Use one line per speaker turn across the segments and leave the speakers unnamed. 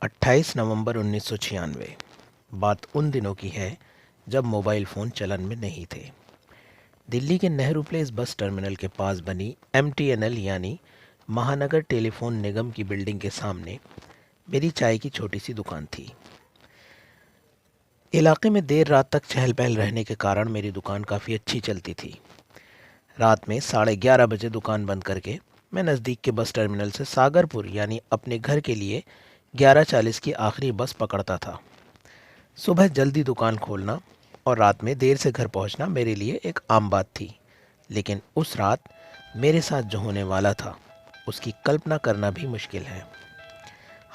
28 नवंबर 1996। बात उन दिनों की है जब मोबाइल फ़ोन चलन में नहीं थे। दिल्ली के नेहरू प्लेस बस टर्मिनल के पास बनी MTNL यानी महानगर टेलीफोन निगम की बिल्डिंग के सामने मेरी चाय की छोटी सी दुकान थी। इलाके में देर रात तक चहल पहल रहने के कारण मेरी दुकान काफ़ी अच्छी चलती थी। रात में 11:30 बजे दुकान बंद करके मैं नज़दीक के बस टर्मिनल से सागरपुर यानी अपने घर के लिए 11:40 की आखिरी बस पकड़ता था। सुबह जल्दी दुकान खोलना और रात में देर से घर पहुंचना मेरे लिए एक आम बात थी, लेकिन उस रात मेरे साथ जो होने वाला था उसकी कल्पना करना भी मुश्किल है।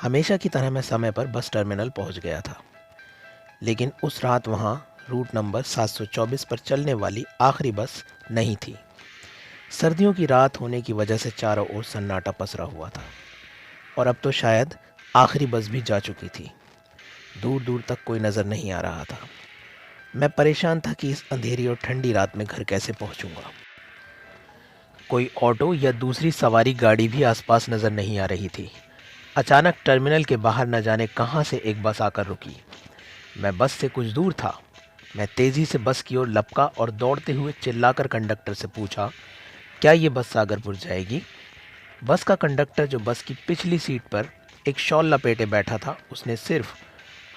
हमेशा की तरह मैं समय पर बस टर्मिनल पहुंच गया था, लेकिन उस रात वहां रूट नंबर 724 पर चलने वाली आखिरी बस नहीं थी। सर्दियों की रात होने की वजह से चारों ओर सन्नाटा पसरा हुआ था और अब तो शायद आखिरी बस भी जा चुकी थी। दूर दूर तक कोई नज़र नहीं आ रहा था। मैं परेशान था कि इस अंधेरी और ठंडी रात में घर कैसे पहुंचूंगा। कोई ऑटो या दूसरी सवारी गाड़ी भी आसपास नज़र नहीं आ रही थी। अचानक टर्मिनल के बाहर न जाने कहां से एक बस आकर रुकी। मैं बस से कुछ दूर था। मैं तेज़ी से बस की ओर लपका और दौड़ते हुए चिल्लाकर कंडक्टर से पूछा, क्या ये बस सागरपुर जाएगी? बस का कंडक्टर, जो बस की पिछली सीट पर एक शॉल लपेटे बैठा था, उसने सिर्फ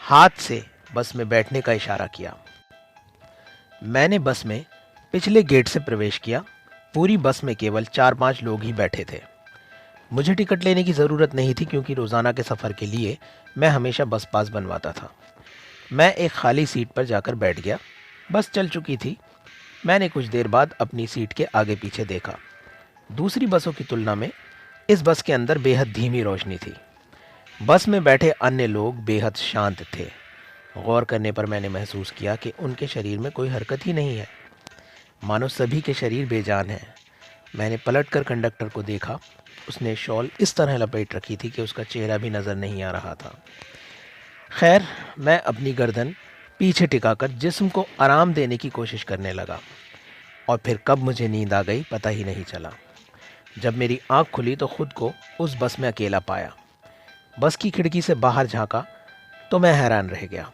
हाथ से बस में बैठने का इशारा किया। मैंने बस में पिछले गेट से प्रवेश किया। पूरी बस में केवल 4-5 लोग ही बैठे थे। मुझे टिकट लेने की ज़रूरत नहीं थी, क्योंकि रोज़ाना के सफ़र के लिए मैं हमेशा बस पास बनवाता था। मैं एक खाली सीट पर जाकर बैठ गया। बस चल चुकी थी। मैंने कुछ देर बाद अपनी सीट के आगे पीछे देखा। दूसरी बसों की तुलना में इस बस के अंदर बेहद धीमी रोशनी थी। बस में बैठे अन्य लोग बेहद शांत थे। गौर करने पर मैंने महसूस किया कि उनके शरीर में कोई हरकत ही नहीं है, मानो सभी के शरीर बेजान हैं। मैंने पलटकर कंडक्टर को देखा। उसने शॉल इस तरह लपेट रखी थी कि उसका चेहरा भी नज़र नहीं आ रहा था। खैर, मैं अपनी गर्दन पीछे टिकाकर जिस्म को आराम देने की कोशिश करने लगा, और फिर कब मुझे नींद आ गई पता ही नहीं चला। जब मेरी आँख खुली तो खुद को उस बस में अकेला पाया। बस की खिड़की से बाहर झांका तो मैं हैरान रह गया।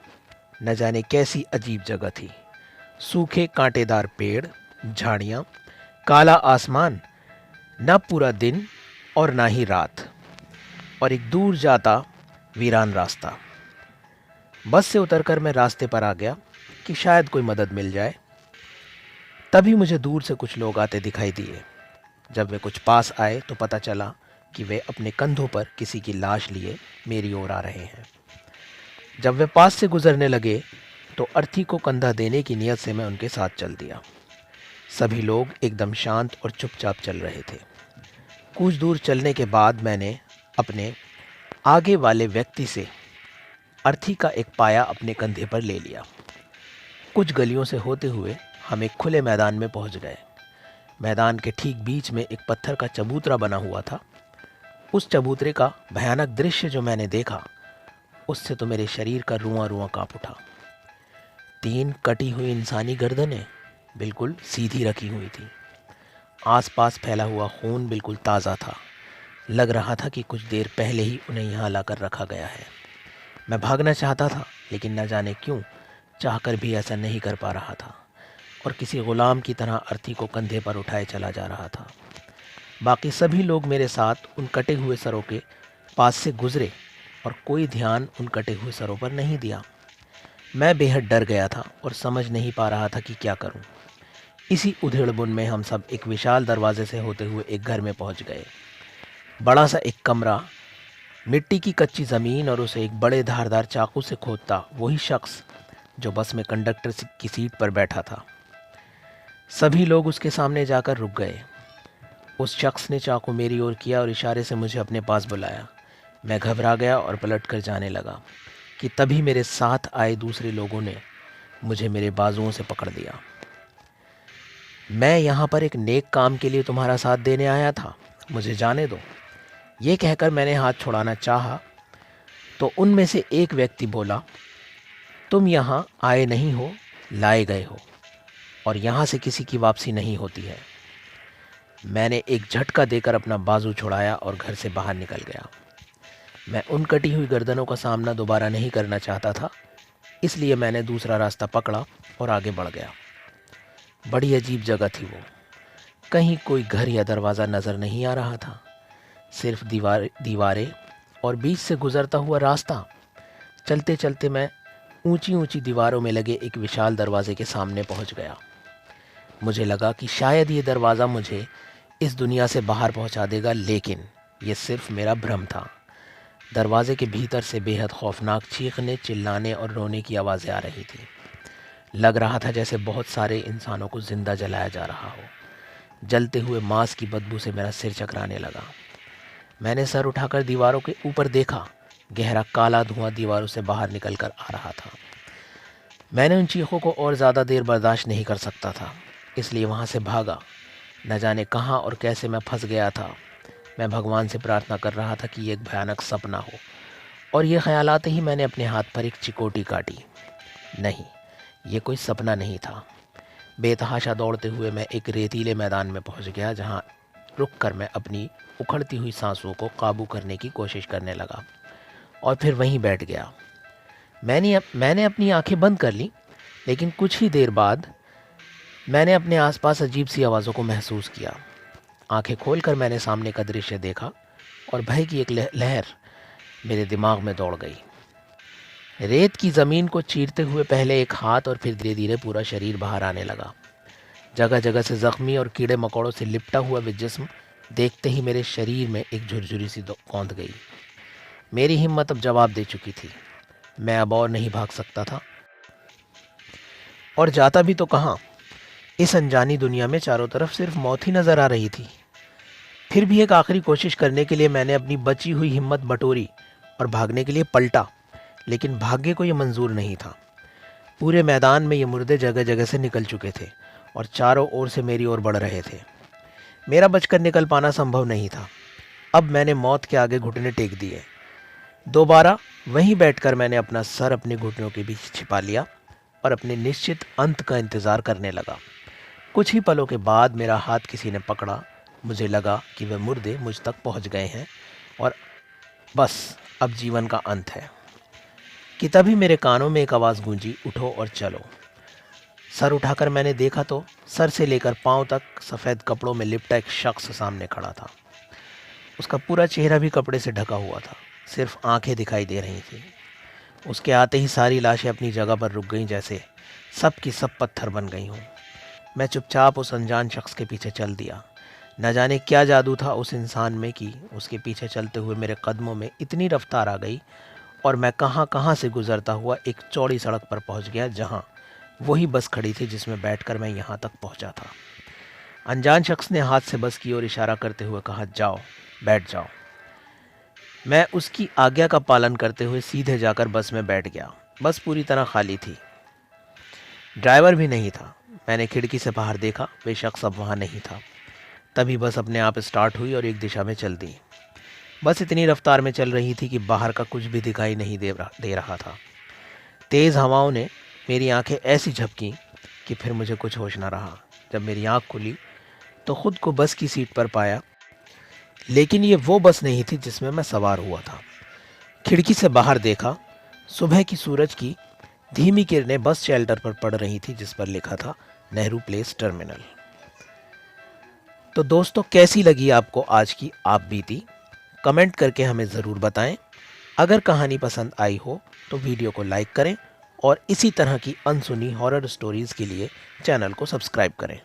न जाने कैसी अजीब जगह थी। सूखे कांटेदार पेड़, झाड़ियाँ, काला आसमान, न पूरा दिन और ना ही रात, और एक दूर जाता वीरान रास्ता। बस से उतरकर मैं रास्ते पर आ गया कि शायद कोई मदद मिल जाए। तभी मुझे दूर से कुछ लोग आते दिखाई दिए। जब वे कुछ पास आए तो पता चला कि वे अपने कंधों पर किसी की लाश लिए मेरी ओर आ रहे हैं। जब वे पास से गुजरने लगे तो अर्थी को कंधा देने की नीयत से मैं उनके साथ चल दिया। सभी लोग एकदम शांत और चुपचाप चल रहे थे। कुछ दूर चलने के बाद मैंने अपने आगे वाले व्यक्ति से अर्थी का एक पाया अपने कंधे पर ले लिया। कुछ गलियों से होते हुए हम एक खुले मैदान में पहुंच गए। मैदान के ठीक बीच में एक पत्थर का चबूतरा बना हुआ था। उस चबूतरे का भयानक दृश्य जो मैंने देखा, उससे तो मेरे शरीर का रुआं रुआं कांप उठा। 3 कटी हुई इंसानी गर्दनें बिल्कुल सीधी रखी हुई थी। आसपास फैला हुआ खून बिल्कुल ताज़ा था। लग रहा था कि कुछ देर पहले ही उन्हें यहाँ लाकर रखा गया है। मैं भागना चाहता था, लेकिन न जाने क्यों चाहकर भी ऐसा नहीं कर पा रहा था, और किसी गुलाम की तरह अर्थी को कंधे पर उठाए चला जा रहा था। बाकी सभी लोग मेरे साथ उन कटे हुए सरों के पास से गुजरे, और कोई ध्यान उन कटे हुए सरों पर नहीं दिया। मैं बेहद डर गया था और समझ नहीं पा रहा था कि क्या करूं। इसी उधेड़बुन में हम सब एक विशाल दरवाजे से होते हुए एक घर में पहुंच गए। बड़ा सा एक कमरा, मिट्टी की कच्ची ज़मीन, और उसे एक बड़े धारदार चाकू से खोदता वही शख्स जो बस में कंडक्टर की सीट पर बैठा था। सभी लोग उसके सामने जाकर रुक गए। उस शख्स ने चाकू मेरी ओर किया और इशारे से मुझे अपने पास बुलाया। मैं घबरा गया और पलट कर जाने लगा कि तभी मेरे साथ आए दूसरे लोगों ने मुझे मेरे बाजुओं से पकड़ लिया। मैं यहाँ पर एक नेक काम के लिए तुम्हारा साथ देने आया था, मुझे जाने दो। ये कहकर मैंने हाथ छुड़ाना चाहा तो उनमें से एक व्यक्ति बोला, तुम यहाँ आए नहीं हो, लाए गए हो, और यहाँ से किसी की वापसी नहीं होती है। मैंने एक झटका देकर अपना बाजू छुड़ाया और घर से बाहर निकल गया। मैं उन कटी हुई गर्दनों का सामना दोबारा नहीं करना चाहता था, इसलिए मैंने दूसरा रास्ता पकड़ा और आगे बढ़ गया। बड़ी अजीब जगह थी वो। कहीं कोई घर या दरवाज़ा नज़र नहीं आ रहा था, सिर्फ दीवारें और बीच से गुजरता हुआ रास्ता। चलते चलते मैं ऊंची ऊंची दीवारों में लगे एक विशाल दरवाजे के सामने पहुंच गया। मुझे लगा कि शायद ये दरवाज़ा मुझे इस दुनिया से बाहर पहुंचा देगा, लेकिन ये सिर्फ मेरा भ्रम था। दरवाजे के भीतर से बेहद खौफनाक चीखने, चिल्लाने और रोने की आवाज़ें आ रही थी। लग रहा था जैसे बहुत सारे इंसानों को जिंदा जलाया जा रहा हो। जलते हुए मांस की बदबू से मेरा सिर चकराने लगा। मैंने सर उठाकर दीवारों के ऊपर देखा। गहरा काला धुआं दीवारों से बाहर निकल कर आ रहा था। मैंने उन चीखों को और ज़्यादा देर बर्दाश्त नहीं कर सकता था, इसलिए वहाँ से भागा। न जाने कहाँ और कैसे मैं फंस गया था। मैं भगवान से प्रार्थना कर रहा था कि ये एक भयानक सपना हो, और ये ख्याल आते ही मैंने अपने हाथ पर एक चिकोटी काटी। नहीं, ये कोई सपना नहीं था। बेतहाशा दौड़ते हुए मैं एक रेतीले मैदान में पहुंच गया, जहां रुककर मैं अपनी उखड़ती हुई सांसों को काबू करने की कोशिश करने लगा और फिर वहीं बैठ गया। मैंने अपनी आंखें बंद कर ली, लेकिन कुछ ही देर बाद मैंने अपने आसपास अजीब सी आवाज़ों को महसूस किया। आंखें खोलकर मैंने सामने का दृश्य देखा और भय की एक लहर मेरे दिमाग में दौड़ गई। रेत की ज़मीन को चीरते हुए पहले एक हाथ और फिर धीरे धीरे पूरा शरीर बाहर आने लगा। जगह जगह से ज़ख्मी और कीड़े मकोड़ों से लिपटा हुआ वे जिस्म देखते ही मेरे शरीर में एक झुरझुरी सी कौंध गई। मेरी हिम्मत अब जवाब दे चुकी थी। मैं अब और नहीं भाग सकता था, और जाता भी तो कहाँ। इस अनजानी दुनिया में चारों तरफ सिर्फ मौत ही नज़र आ रही थी। फिर भी एक आखिरी कोशिश करने के लिए मैंने अपनी बची हुई हिम्मत बटोरी और भागने के लिए पलटा, लेकिन भाग्य को यह मंजूर नहीं था। पूरे मैदान में ये मुर्दे जगह जगह से निकल चुके थे और चारों ओर से मेरी ओर बढ़ रहे थे। मेरा बचकर निकल पाना संभव नहीं था। अब मैंने मौत के आगे घुटने टेक दिए। दोबारा वहीं बैठकर मैंने अपना सर अपने घुटनों के बीच छिपा लिया और अपने निश्चित अंत का इंतज़ार करने लगा। कुछ ही पलों के बाद मेरा हाथ किसी ने पकड़ा। मुझे लगा कि वे मुर्दे मुझ तक पहुंच गए हैं और बस अब जीवन का अंत है कि तभी मेरे कानों में एक आवाज़ गूंजी, उठो और चलो। सर उठाकर मैंने देखा तो सर से लेकर पांव तक सफ़ेद कपड़ों में लिपटा एक शख्स सामने खड़ा था। उसका पूरा चेहरा भी कपड़े से ढका हुआ था, सिर्फ आंखें दिखाई दे रही थी। उसके आते ही सारी लाशें अपनी जगह पर रुक गईं, जैसे सब की सब पत्थर बन गई हों। मैं चुपचाप उस अनजान शख्स के पीछे चल दिया। न जाने क्या जादू था उस इंसान में कि उसके पीछे चलते हुए मेरे कदमों में इतनी रफ्तार आ गई और मैं कहाँ कहाँ से गुजरता हुआ एक चौड़ी सड़क पर पहुँच गया, जहाँ वही बस खड़ी थी जिसमें बैठकर मैं यहाँ तक पहुँचा था। अनजान शख्स ने हाथ से बस की ओर इशारा करते हुए कहा, जाओ, बैठ जाओ। मैं उसकी आज्ञा का पालन करते हुए सीधे जाकर बस में बैठ गया। बस पूरी तरह खाली थी, ड्राइवर भी नहीं था। मैंने खिड़की से बाहर देखा, वे शख्स अब वहाँ नहीं था। तभी बस अपने आप स्टार्ट हुई और एक दिशा में चल दी। बस इतनी रफ्तार में चल रही थी कि बाहर का कुछ भी दिखाई नहीं दे रहा था। तेज़ हवाओं ने मेरी आंखें ऐसी झपकी कि फिर मुझे कुछ होश न रहा। जब मेरी आंख खुली तो खुद को बस की सीट पर पाया, लेकिन ये वो बस नहीं थी जिसमें मैं सवार हुआ था। खिड़की से बाहर देखा, सुबह की सूरज की धीमी किरणें बस शेल्टर पर पड़ रही थी, जिस पर लिखा था नेहरू प्लेस टर्मिनल। तो दोस्तों, कैसी लगी आपको आज की आप बीती? कमेंट करके हमें ज़रूर बताएं। अगर कहानी पसंद आई हो तो वीडियो को लाइक करें और इसी तरह की अनसुनी हॉरर स्टोरीज़ के लिए चैनल को सब्सक्राइब करें।